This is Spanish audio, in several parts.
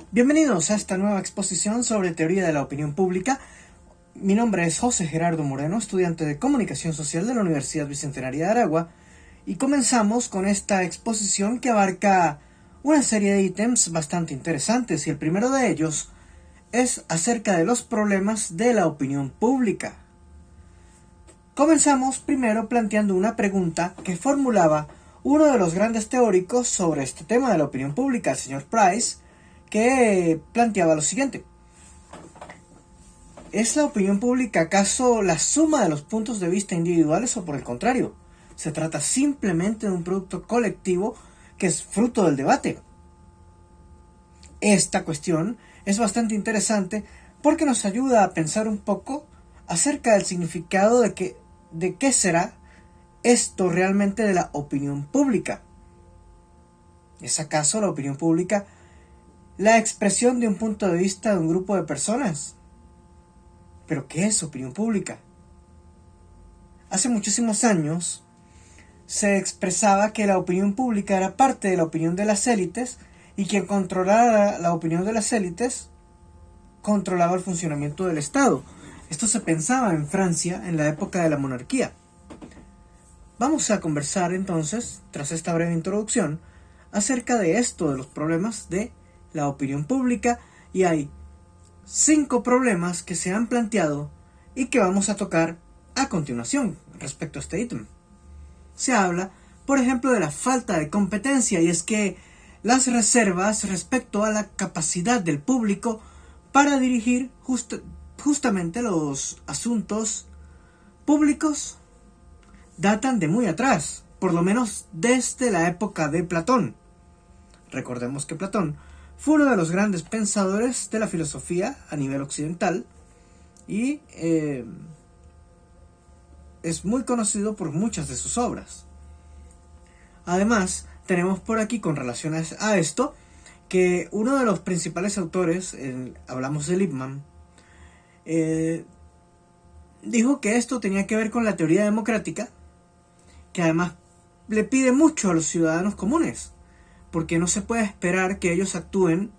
Bienvenidos a esta nueva exposición sobre teoría de la opinión pública. Mi nombre es José Gerardo Moreno, estudiante de Comunicación Social de la Universidad Bicentenaria de Aragua, y comenzamos con esta exposición que abarca una serie de ítems bastante interesantes, y el primero de ellos es acerca de los problemas de la opinión pública. Comenzamos primero planteando una pregunta que formulaba uno de los grandes teóricos sobre este tema de la opinión pública, el señor Price, que planteaba lo siguiente: ¿es la opinión pública acaso la suma de los puntos de vista individuales o por el contrario? Se trata simplemente de un producto colectivo que es fruto del debate. Esta cuestión es bastante interesante porque nos ayuda a pensar un poco acerca del significado de qué será esto realmente de la opinión pública. ¿Es acaso la opinión pública la expresión de un punto de vista de un grupo de personas? ¿Pero qué es opinión pública? Hace muchísimos años se expresaba que la opinión pública era parte de la opinión de las élites, y quien controlara la opinión de las élites controlaba el funcionamiento del Estado. Esto se pensaba en Francia en la época de la monarquía. Vamos a conversar entonces, tras esta breve introducción, acerca de esto, de los problemas de la opinión pública, y hay 5 problemas que se han planteado y que vamos a tocar a continuación respecto a este ítem. Se habla, por ejemplo, de la falta de competencia, y es que las reservas respecto a la capacidad del público para dirigir justamente los asuntos públicos datan de muy atrás, por lo menos desde la época de Platón. Recordemos que Platón fue uno de los grandes pensadores de la filosofía a nivel occidental y es muy conocido por muchas de sus obras. Además, tenemos por aquí, con relación a esto, que uno de los principales autores, hablamos de Lippmann, dijo que esto tenía que ver con la teoría democrática, que además le pide mucho a los ciudadanos comunes, porque no se puede esperar que ellos actúen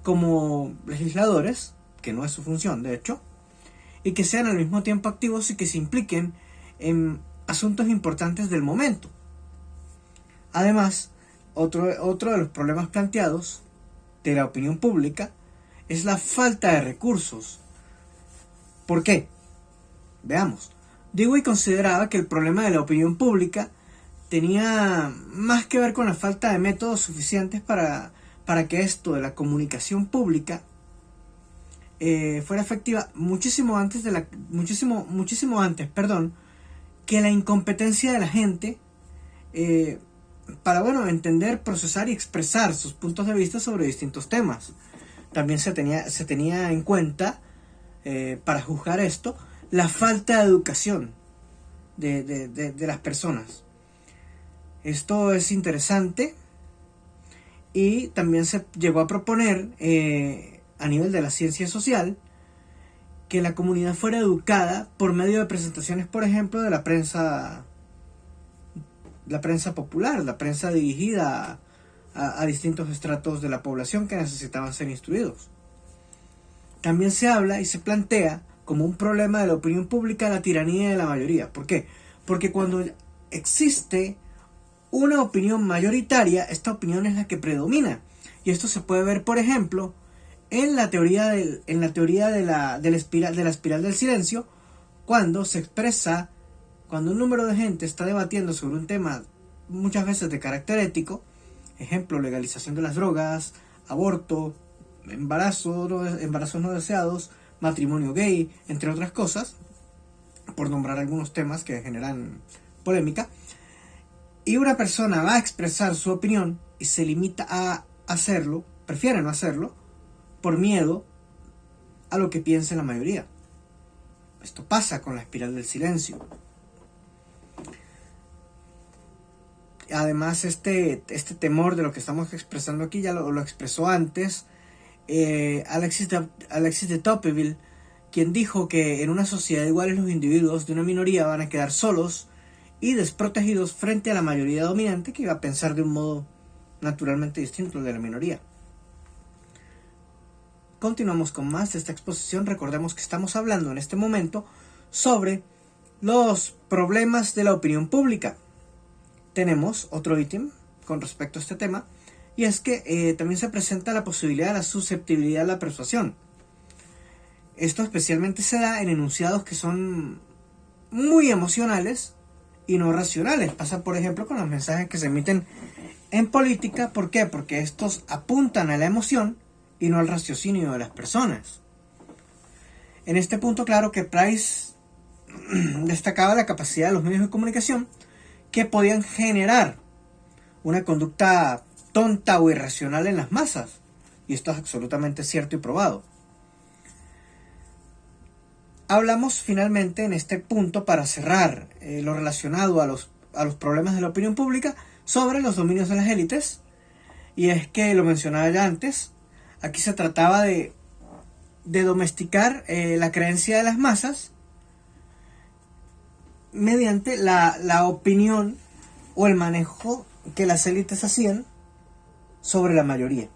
como legisladores, que no es su función de hecho, y que sean al mismo tiempo activos y que se impliquen en asuntos importantes del momento. Además, otro de los problemas planteados de la opinión pública es la falta de recursos. ¿Por qué? Veamos. Dewey consideraba que el problema de la opinión pública tenía más que ver con la falta de métodos suficientes para que esto de la comunicación pública fuera efectiva muchísimo antes que la incompetencia de la gente para entender, procesar y expresar sus puntos de vista sobre distintos temas. También se tenía en cuenta, para juzgar esto, la falta de educación de las personas. Esto es interesante, y también se llegó a proponer a nivel de la ciencia social que la comunidad fuera educada por medio de presentaciones, por ejemplo, de la prensa popular, la prensa dirigida a distintos estratos de la población que necesitaban ser instruidos. También se habla y se plantea como un problema de la opinión pública la tiranía de la mayoría. ¿Por qué? Porque cuando existe una opinión mayoritaria, esta opinión es la que predomina. Y esto se puede ver, por ejemplo, en la teoría de la espiral del silencio, cuando se expresa, cuando un número de gente está debatiendo sobre un tema muchas veces de carácter ético, ejemplo, legalización de las drogas, aborto, embarazos no deseados, matrimonio gay, entre otras cosas, por nombrar algunos temas que generan polémica, y una persona va a expresar su opinión y se limita a hacerlo, prefiere no hacerlo, por miedo a lo que piense la mayoría. Esto pasa con la espiral del silencio. Además, este temor de lo que estamos expresando aquí ya lo expresó antes Alexis de Tocqueville, quien dijo que en una sociedad iguales los individuos de una minoría van a quedar solos y desprotegidos frente a la mayoría dominante, que iba a pensar de un modo naturalmente distinto al de la minoría. continuamos con más de esta exposición. Recordemos que estamos hablando en este momento sobre los problemas de la opinión pública. Tenemos otro ítem con respecto a este tema, y es que también se presenta la posibilidad de la susceptibilidad a la persuasión. Esto especialmente se da en enunciados que son muy emocionales y no racionales. Pasa, por ejemplo, con los mensajes que se emiten en política. ¿Por qué? Porque estos apuntan a la emoción y no al raciocinio de las personas. En este punto, claro que Price destacaba la capacidad de los medios de comunicación que podían generar una conducta tonta o irracional en las masas. Y esto es absolutamente cierto y probado. Hablamos finalmente en este punto, para cerrar lo relacionado a los problemas de la opinión pública, sobre los dominios de las élites. Y es que, lo mencionaba ya antes, aquí se trataba de domesticar la creencia de las masas mediante la opinión o el manejo que las élites hacían sobre la mayoría.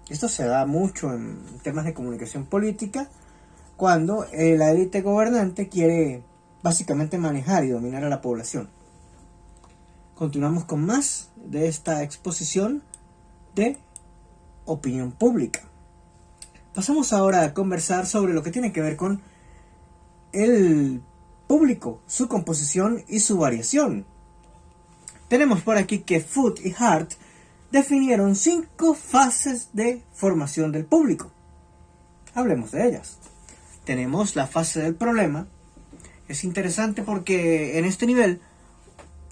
Esto se da mucho en temas de comunicación política, cuando la élite gobernante quiere básicamente manejar y dominar a la población. Continuamos con más de esta exposición de opinión pública. Pasamos ahora a conversar sobre lo que tiene que ver con el público, su composición y su variación. Tenemos por aquí que Foot y Hart definieron 5 fases de formación del público. Hablemos de ellas. Tenemos la fase del problema. Es interesante porque en este nivel,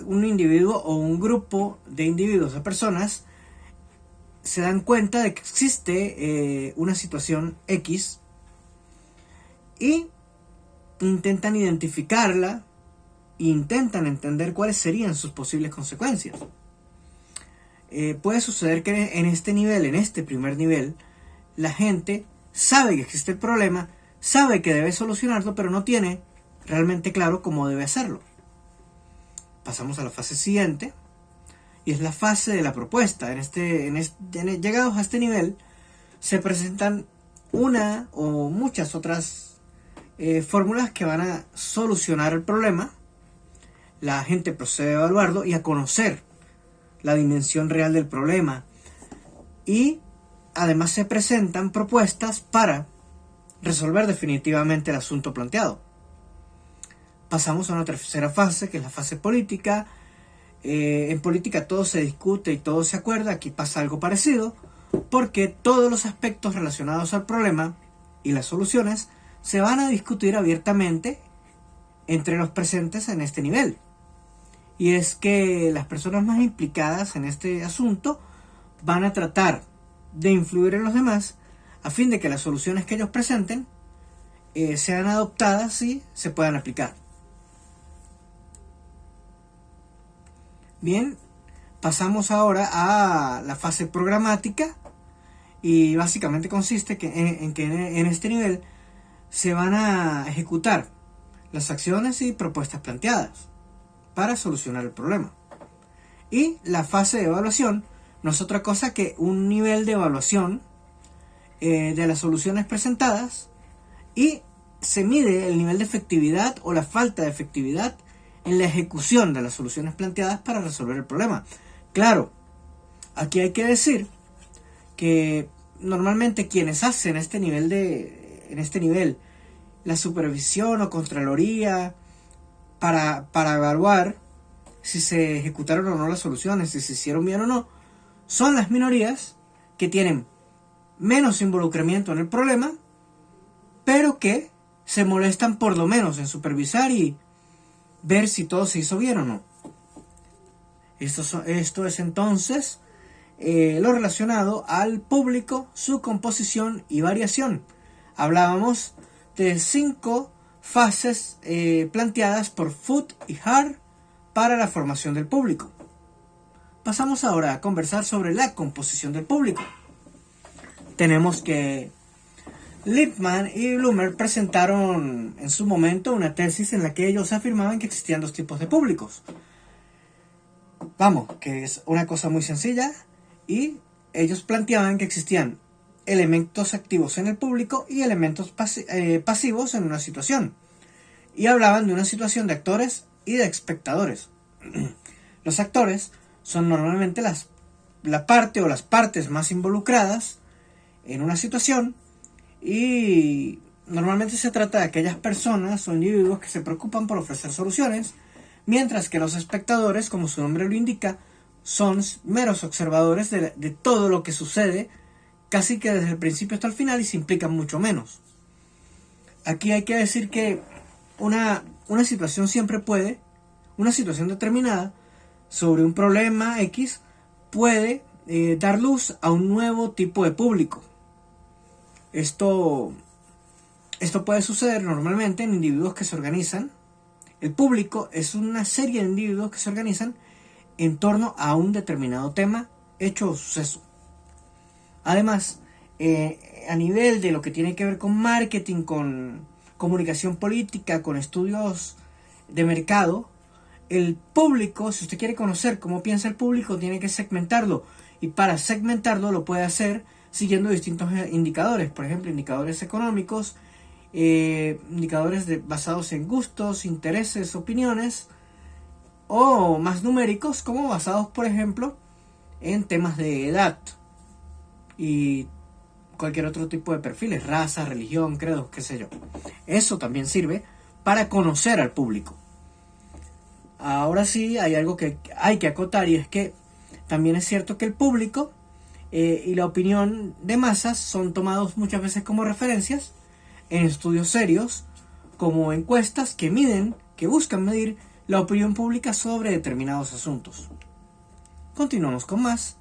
un individuo o un grupo de individuos o personas se dan cuenta de que existe una situación X y intentan identificarla e intentan entender cuáles serían sus posibles consecuencias. Puede suceder que en este nivel, en este primer nivel, la gente sabe que existe el problema, sabe que debe solucionarlo, pero no tiene realmente claro cómo debe hacerlo. Pasamos a la fase siguiente, y es la fase de la propuesta. Llegados a este nivel, se presentan una o muchas otras fórmulas que van a solucionar el problema. La gente procede a evaluarlo y a conocer la dimensión real del problema. Y además se presentan propuestas para resolver definitivamente el asunto planteado. Pasamos a una tercera fase, que es la fase política. En política todo se discute y todo se acuerda. Aquí pasa algo parecido, porque todos los aspectos relacionados al problema y las soluciones se van a discutir abiertamente entre los presentes en este nivel. Y es que las personas más implicadas en este asunto van a tratar de influir en los demás a fin de que las soluciones que ellos presenten sean adoptadas y se puedan aplicar. Bien, pasamos ahora a la fase programática, y básicamente consiste en que en este nivel se van a ejecutar las acciones y propuestas planteadas para solucionar el problema. Y la fase de evaluación no es otra cosa que un nivel de evaluación de las soluciones presentadas, y se mide el nivel de efectividad o la falta de efectividad en la ejecución de las soluciones planteadas para resolver el problema. Claro, aquí hay que decir que normalmente quienes hacen en este nivel la supervisión o contraloría para evaluar si se ejecutaron o no las soluciones, si se hicieron bien o no, son las minorías que tienen menos involucramiento en el problema, pero que se molestan por lo menos en supervisar y ver si todo se hizo bien o no. Esto es entonces lo relacionado al público, su composición y variación. Hablábamos de 5 fases planteadas por Foot y Hart para la formación del público. Pasamos ahora a conversar sobre la composición del público. Tenemos que Lippmann y Blumer presentaron en su momento una tesis en la que ellos afirmaban que existían 2 tipos de públicos. Vamos, que es una cosa muy sencilla, y ellos planteaban que existían elementos activos en el público y elementos pasivos en una situación. Y hablaban de una situación de actores y de espectadores. Los actores son normalmente la parte o las partes más involucradas en una situación, y normalmente se trata de aquellas personas o individuos que se preocupan por ofrecer soluciones, mientras que los espectadores, como su nombre lo indica, son meros observadores de todo lo que sucede, casi que desde el principio hasta el final, y se implican mucho menos. Aquí hay que decir que una situación siempre puede, una situación determinada sobre un problema X puede dar luz a un nuevo tipo de público. Esto puede suceder normalmente en individuos que se organizan. El público es una serie de individuos que se organizan en torno a un determinado tema, hecho o suceso. Además, a nivel de lo que tiene que ver con marketing, con comunicación política, con estudios de mercado, el público, si usted quiere conocer cómo piensa el público, tiene que segmentarlo. Y para segmentarlo lo puede hacer siguiendo distintos indicadores. Por ejemplo, indicadores económicos, indicadores basados en gustos, intereses, opiniones, o más numéricos, como basados, por ejemplo, en temas de edad y cualquier otro tipo de perfiles, raza, religión, credos, qué sé yo. Eso también sirve para conocer al público. Ahora sí, hay algo que hay que acotar, y es que también es cierto que el público y la opinión de masas son tomados muchas veces como referencias en estudios serios, como encuestas que buscan medir la opinión pública sobre determinados asuntos. Continuamos con más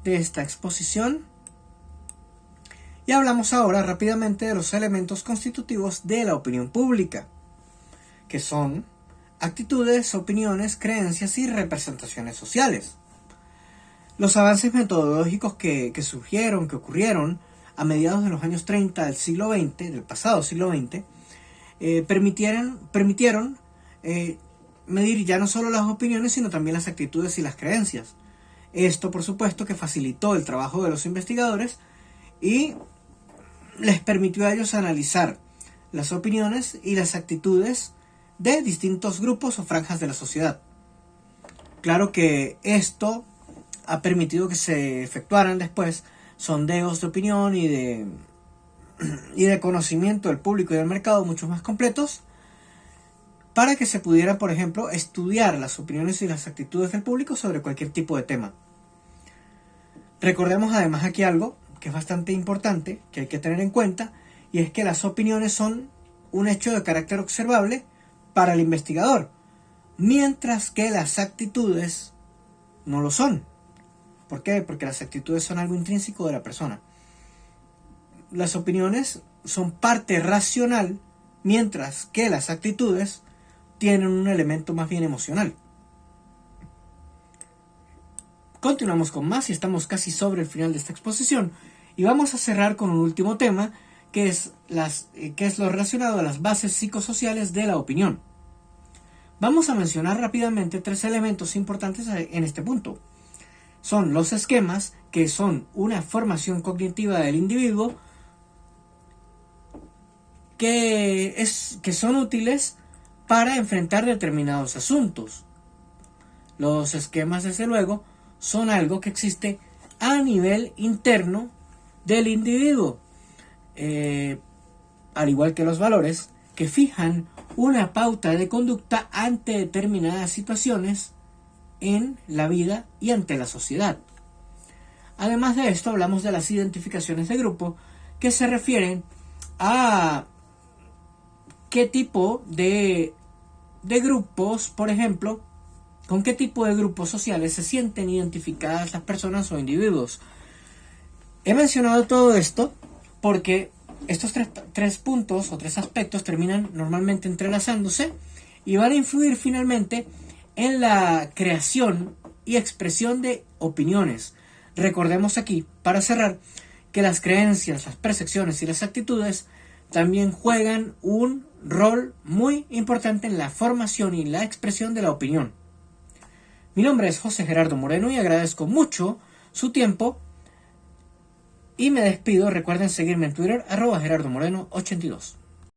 de esta exposición y hablamos ahora rápidamente de los elementos constitutivos de la opinión pública, que son actitudes, opiniones, creencias y representaciones sociales. Los avances metodológicos que surgieron, que ocurrieron a mediados de los años 30 del siglo XX, del pasado siglo XX, permitieron medir ya no solo las opiniones, sino también las actitudes y las creencias. Esto, por supuesto, que facilitó el trabajo de los investigadores y les permitió a ellos analizar las opiniones y las actitudes de distintos grupos o franjas de la sociedad. Claro que esto ha permitido que se efectuaran después sondeos de opinión y de conocimiento del público y del mercado mucho más completos, para que se pudiera, por ejemplo, estudiar las opiniones y las actitudes del público sobre cualquier tipo de tema. Recordemos además aquí algo que es bastante importante, que hay que tener en cuenta, y es que las opiniones son un hecho de carácter observable para el investigador, mientras que las actitudes no lo son. ¿Por qué? Porque las actitudes son algo intrínseco de la persona. Las opiniones son parte racional, mientras que las actitudes tienen un elemento más bien emocional. Continuamos con más y estamos casi sobre el final de esta exposición, y vamos a cerrar con un último tema, que es lo relacionado a las bases psicosociales de la opinión. Vamos a mencionar rápidamente 3 elementos importantes en este punto. Son los esquemas, que son una formación cognitiva del individuo que son útiles para enfrentar determinados asuntos. Los esquemas, desde luego, son algo que existe a nivel interno del individuo, al igual que los valores, que fijan una pauta de conducta ante determinadas situaciones en la vida y ante la sociedad. Además de esto, hablamos de las identificaciones de grupo, que se refieren a qué tipo de grupos, por ejemplo, con qué tipo de grupos sociales se sienten identificadas las personas o individuos. He mencionado todo esto porque estos tres puntos o 3 aspectos terminan normalmente entrelazándose y van a influir finalmente en la creación y expresión de opiniones. Recordemos aquí, para cerrar, que las creencias, las percepciones y las actitudes también juegan un rol muy importante en la formación y la expresión de la opinión. Mi nombre es José Gerardo Moreno y agradezco mucho su tiempo Y me despido, recuerden seguirme en Twitter, @GerardoMoreno82.